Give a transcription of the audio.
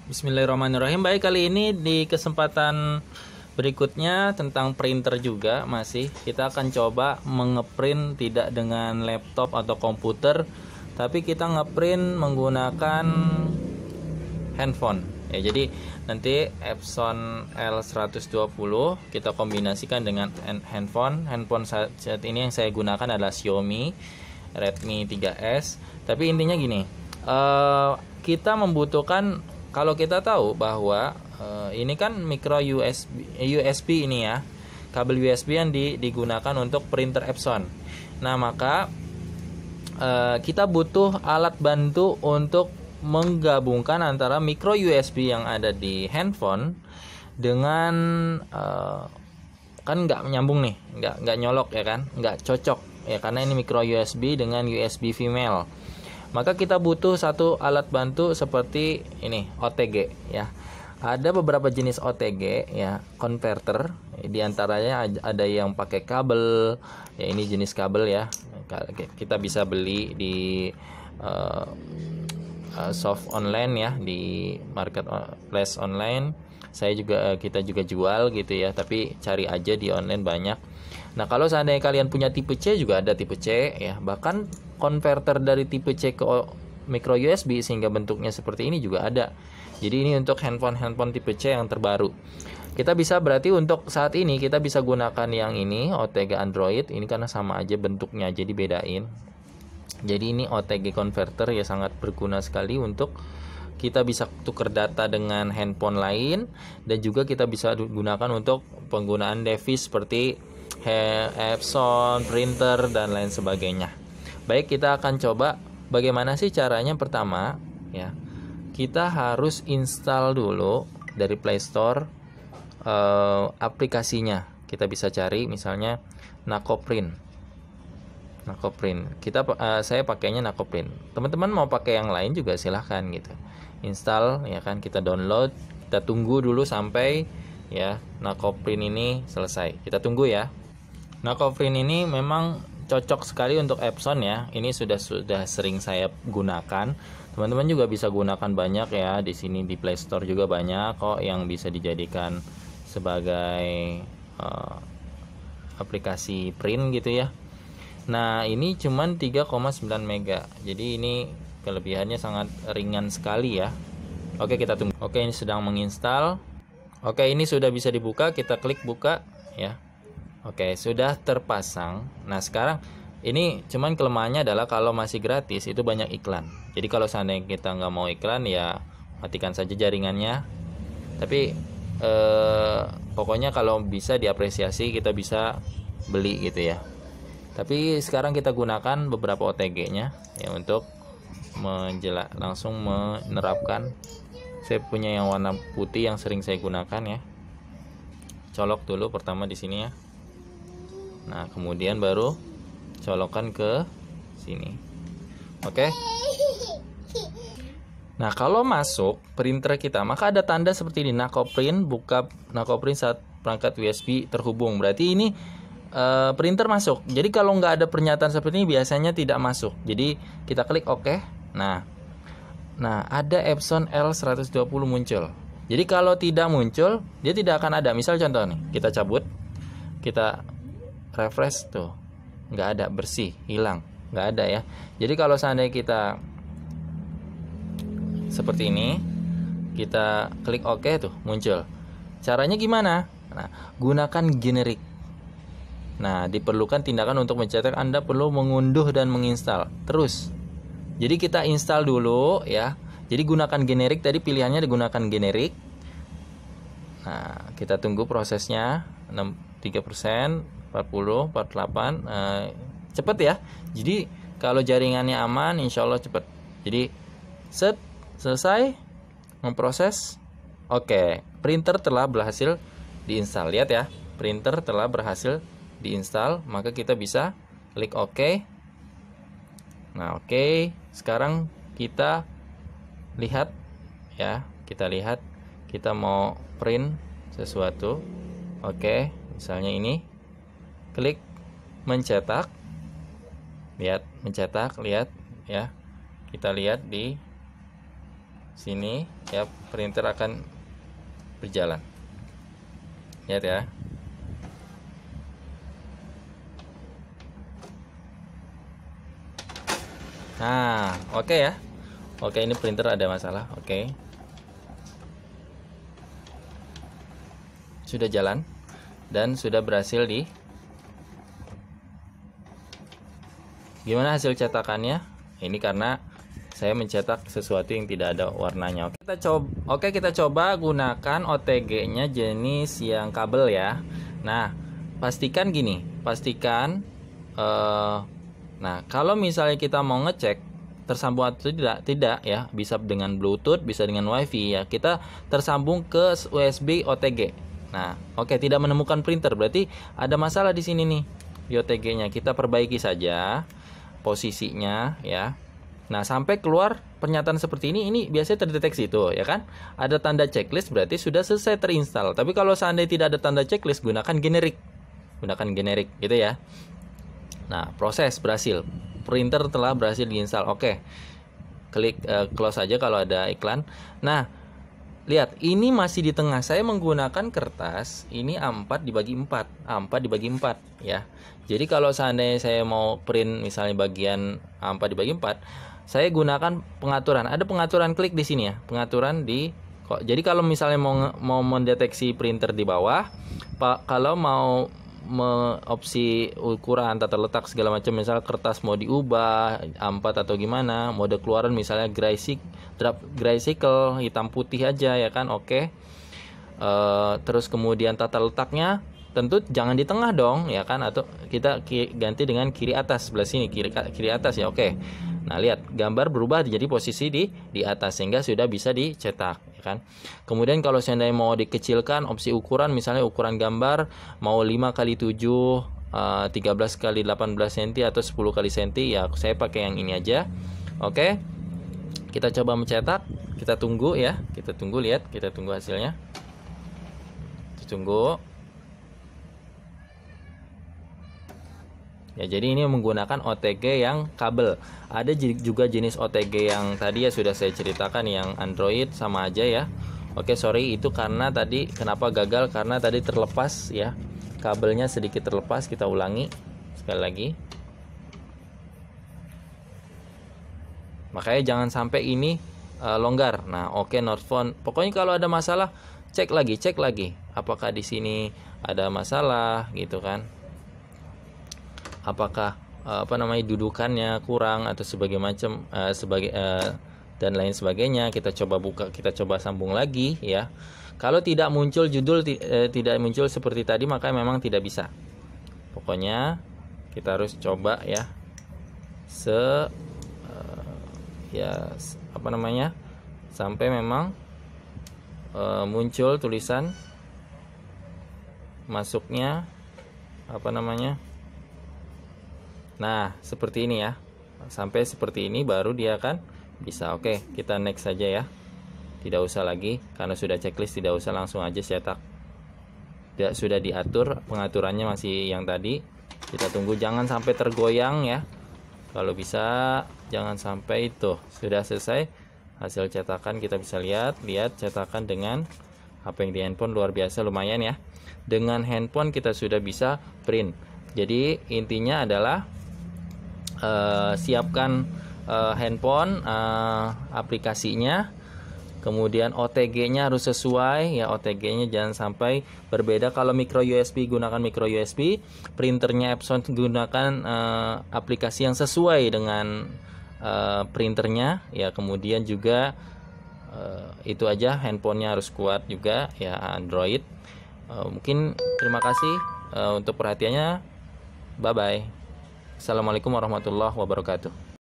Bismillahirrahmanirrahim. Baik, kali ini di kesempatan berikutnya tentang printer juga masih. Kita akan coba mengeprint tidak dengan laptop atau komputer, tapi kita ngeprint menggunakan handphone. Ya, jadi nanti Epson L120 kita kombinasikan dengan handphone. Handphone saat ini yang saya gunakan adalah Xiaomi Redmi 3S. Tapi intinya gini, kita membutuhkan, kalau kita tahu bahwa ini kan micro USB ini ya, kabel USB yang digunakan untuk printer Epson. Nah, maka kita butuh alat bantu untuk menggabungkan antara micro USB yang ada di handphone dengan kan nggak menyambung nih, nggak nyolok ya kan, nggak cocok ya, karena ini micro USB dengan USB female. Maka kita butuh satu alat bantu seperti ini, OTG ya. Ada beberapa jenis OTG ya, converter. Di antaranya ada yang pakai kabel. Ya, ini jenis kabel ya. Kita bisa beli di soft online ya, di marketplace online. Kita juga jual gitu ya, tapi cari aja di online banyak. Nah, kalau seandainya kalian punya tipe C, juga ada tipe C ya. Bahkan konverter dari tipe C ke micro USB sehingga bentuknya seperti ini juga ada. Jadi ini untuk handphone tipe C yang terbaru. Kita bisa, berarti untuk saat ini kita bisa gunakan yang ini OTG Android. Ini karena sama aja bentuknya, jadi bedain. Jadi ini OTG converter ya, sangat berguna sekali untuk kita bisa tukar data dengan handphone lain, dan juga kita bisa gunakan untuk penggunaan device seperti Epson, printer, dan lain sebagainya. Baik, kita akan coba bagaimana sih caranya. Pertama ya, kita harus install dulu dari Play Store aplikasinya. Kita bisa cari misalnya Nakoprint. Saya pakainya Nakoprint. Teman-teman mau pakai yang lain juga silahkan gitu. Install ya kan, kita download, kita tunggu dulu sampai ya Nakoprint ini selesai. Kita tunggu ya. Nakoprint ini memang cocok sekali untuk Epson ya. Ini sudah sering saya gunakan. Teman-teman juga bisa gunakan banyak ya. Di sini di Play Store juga banyak kok yang bisa dijadikan sebagai aplikasi print gitu ya. Nah, ini cuman 3,9 mega. Jadi ini kelebihannya sangat ringan sekali ya. Oke, kita tunggu. Oke, ini sedang menginstal. Oke, ini sudah bisa dibuka. Kita klik buka ya. Oke, sudah terpasang. Nah, sekarang ini cuman kelemahannya adalah kalau masih gratis itu banyak iklan. Jadi kalau seandainya kita nggak mau iklan ya matikan saja jaringannya. Tapi pokoknya kalau bisa diapresiasi, kita bisa beli gitu ya. Tapi sekarang kita gunakan beberapa OTG-nya ya untuk langsung menerapkan. Saya punya yang warna putih yang sering saya gunakan ya. Colok dulu pertama di sini ya. Nah, kemudian baru colokkan ke sini. Oke. Nah, kalau masuk printer kita, maka ada tanda seperti ini, Nakoprint, buka Nakoprint saat perangkat USB terhubung. Berarti ini printer masuk. Jadi kalau nggak ada pernyataan seperti ini biasanya tidak masuk. Jadi kita klik OK. Nah, ada Epson L120 muncul. Jadi kalau tidak muncul, dia tidak akan ada. Misal contoh nih, kita cabut, kita refresh tuh, nggak ada, bersih, hilang, nggak ada ya. Jadi kalau seandainya kita seperti ini, kita klik OK tuh muncul. Caranya gimana? Nah, gunakan generik. Nah, diperlukan tindakan untuk mencetak. Anda perlu mengunduh dan menginstal terus. Jadi kita install dulu ya. Jadi gunakan generik, tadi pilihannya digunakan generik. Nah, kita tunggu prosesnya 3%, 40, 48, cepet ya. Jadi kalau jaringannya aman, insya Allah cepet. Jadi selesai memproses. Oke, printer telah berhasil diinstal. Lihat ya, printer telah berhasil diinstal. Maka kita bisa klik OK. Nah, oke. Sekarang kita lihat ya, kita mau print sesuatu. Oke, misalnya ini, klik mencetak. Lihat, mencetak, lihat ya. Kita lihat di sini ya, printer akan berjalan. Lihat ya. Nah, oke ya. Oke, ini printer ada masalah. Oke. Sudah jalan dan sudah berhasil di. Gimana hasil cetakannya? Ini karena saya mencetak sesuatu yang tidak ada warnanya. Kita coba gunakan OTG-nya jenis yang kabel ya. Nah, pastikan gini, nah, kalau misalnya kita mau ngecek tersambung atau tidak ya, bisa dengan Bluetooth, bisa dengan WiFi ya. Kita tersambung ke USB OTG. Nah, oke, tidak menemukan printer, berarti ada masalah di sini nih di OTG-nya. Kita perbaiki saja posisinya ya. Nah, sampai keluar pernyataan seperti ini biasanya terdeteksi tuh ya kan. Ada tanda checklist, berarti sudah selesai terinstall. Tapi kalau seandainya tidak ada tanda checklist, gunakan generik gitu ya. Nah, proses berhasil, printer telah berhasil diinstal. Oke, klik close aja kalau ada iklan. Nah, lihat, ini masih di tengah. Saya menggunakan kertas ini A4 dibagi 4 ya. Jadi kalau seandainya saya mau print misalnya bagian A4 dibagi 4, saya gunakan pengaturan. Ada pengaturan, klik di sini ya. Pengaturan di jadi kalau misalnya mau mendeteksi printer di bawah, kalau mau opsi ukuran, tata letak segala macam, misal kertas mau diubah A4 atau gimana, mode keluaran misalnya gray cycle hitam putih aja ya kan. Oke. Terus kemudian tata letaknya tentu jangan di tengah dong ya kan, atau kita ganti dengan kiri atas, sebelah sini, kiri atas ya. Oke. Nah, lihat, gambar berubah jadi posisi di atas sehingga sudah bisa dicetak ya kan. Kemudian kalau seandainya mau dikecilkan, opsi ukuran misalnya ukuran gambar mau 5x7, 13x18 cm atau 10x cm ya, saya pakai yang ini aja. Oke. Kita coba mencetak, kita tunggu ya. Kita tunggu hasilnya. Kita tunggu. Ya, jadi ini menggunakan OTG yang kabel. Ada juga jenis OTG yang tadi ya sudah saya ceritakan, yang Android sama aja ya. Oke, sorry, itu karena tadi kenapa gagal, karena tadi terlepas ya. Kabelnya sedikit terlepas. Kita ulangi sekali lagi. Makanya jangan sampai ini longgar. Nah, oke, not found. Pokoknya kalau ada masalah, cek lagi. Apakah di sini ada masalah gitu kan? Apakah dudukannya kurang atau dan lain sebagainya. Kita coba buka, kita coba sambung lagi ya. Kalau tidak muncul judul, tidak muncul seperti tadi, maka memang tidak bisa. Pokoknya kita harus coba ya, sampai memang muncul tulisan masuknya nah, seperti ini ya. Sampai seperti ini baru dia akan bisa. Oke, kita next saja ya. Tidak usah lagi, karena sudah checklist, tidak usah, langsung aja cetak. Sudah diatur, pengaturannya masih yang tadi. Kita tunggu, jangan sampai tergoyang ya. Kalau bisa jangan sampai itu. Sudah selesai hasil cetakan, kita bisa lihat cetakan dengan HP yang di handphone luar biasa, lumayan ya. Dengan handphone kita sudah bisa print. Jadi intinya adalah siapkan handphone, aplikasinya, kemudian OTG-nya harus sesuai ya. OTG-nya jangan sampai berbeda. Kalau micro USB, gunakan micro USB. Printernya Epson, gunakan aplikasi yang sesuai dengan printernya ya. Kemudian juga itu aja, handphonenya harus kuat juga ya, Android. Mungkin terima kasih untuk perhatiannya. Bye bye. Assalamualaikum warahmatullahi wabarakatuh.